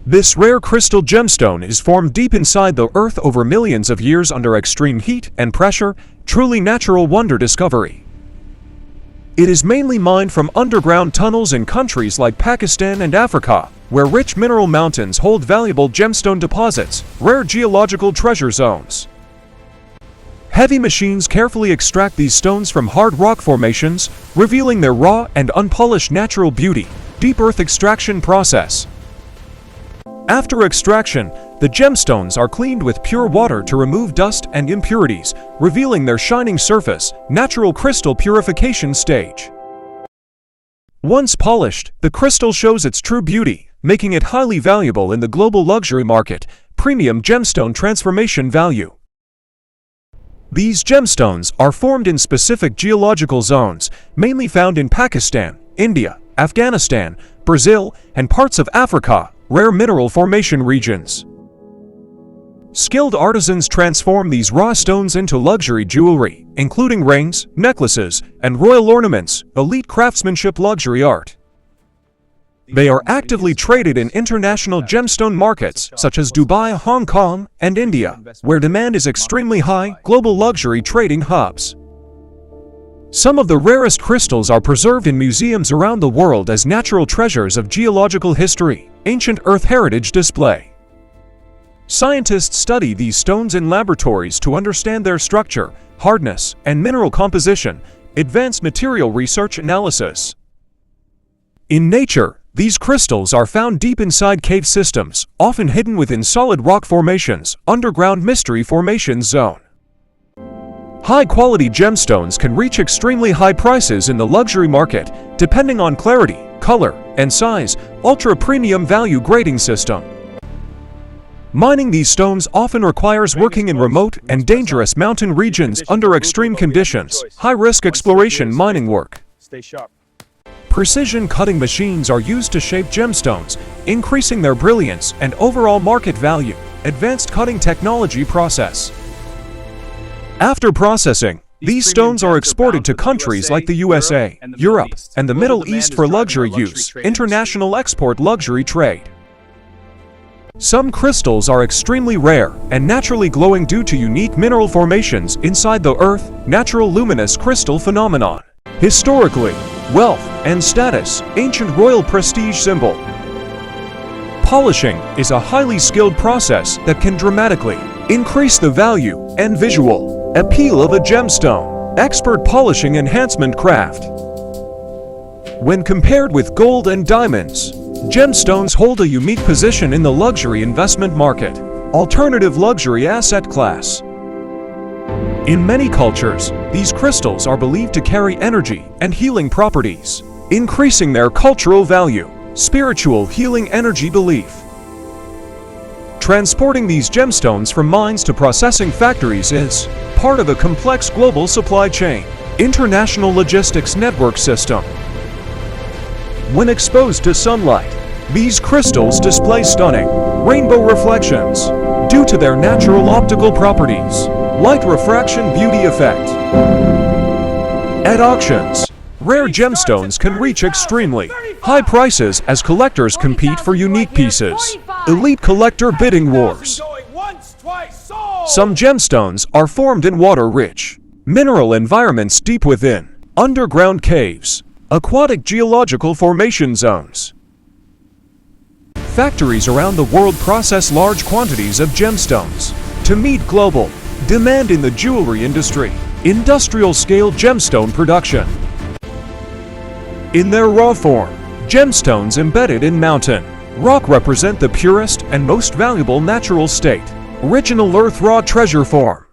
This rare crystal gemstone is formed deep inside the earth over millions of years under extreme heat and pressure, truly natural wonder discovery. It is mainly mined from underground tunnels in countries like Pakistan and Africa, where rich mineral mountains hold valuable gemstone deposits, rare geological treasure zones. Heavy machines carefully extract these stones from hard rock formations, revealing their raw and unpolished natural beauty. Deep earth extraction process. After extraction, the gemstones are cleaned with pure water to remove dust and impurities, revealing their shining surface, natural crystal purification stage. Once polished, the crystal shows its true beauty, making it highly valuable in the global luxury market. Premium gemstone transformation value. These gemstones are formed in specific geological zones, mainly found in Pakistan, India, Afghanistan, Brazil, and parts of Africa, rare mineral formation regions. Skilled artisans transform these raw stones into luxury jewelry, including rings, necklaces, and royal ornaments, elite craftsmanship luxury art. They are actively traded in international gemstone markets such as Dubai, Hong Kong, and India, where demand is extremely high, global luxury trading hubs. Some of the rarest crystals are preserved in museums around the world as natural treasures of geological history, ancient earth heritage display. Scientists study these stones in laboratories to understand their structure, hardness, and mineral composition, advanced material research analysis. In nature, these crystals are found deep inside cave systems, often hidden within solid rock formations, underground mystery formation zone. High-quality gemstones can reach extremely high prices in the luxury market, depending on clarity, color, and size. Ultra-premium value grading system. Mining these stones often requires working in remote and dangerous mountain regions under extreme conditions. High-risk exploration mining work. Precision cutting machines are used to shape gemstones, increasing their brilliance and overall market value. Advanced cutting technology process. After processing, these stones are exported to countries like the USA, Europe, and the Middle East for luxury use, international export luxury trade. Some crystals are extremely rare and naturally glowing due to unique mineral formations inside the earth, natural luminous crystal phenomenon. Historically, wealth and status, ancient royal prestige symbol. Polishing is a highly skilled process that can dramatically increase the value and visual appeal of a gemstone. Expert polishing enhancement craft. When compared with gold and diamonds, gemstones hold a unique position in the luxury investment market, alternative luxury asset class. In many cultures, these crystals are believed to carry energy and healing properties, increasing their cultural value. Spiritual healing energy belief. Transporting these gemstones from mines to processing factories is part of a complex global supply chain, international logistics network system. When exposed to sunlight, these crystals display stunning rainbow reflections due to their natural optical properties. Light refraction beauty effect. At auctions, rare gemstones can reach extremely high prices as collectors compete for unique pieces. Elite collector bidding wars. Some gemstones are formed in water-rich mineral environments deep within underground caves, aquatic geological formation zones. Factories around the world process large quantities of gemstones to meet global demand in the jewelry industry. Industrial-scale gemstone production. In their raw form, gemstones embedded in mountain rock represent the purest and most valuable natural state. Original earth raw treasure form.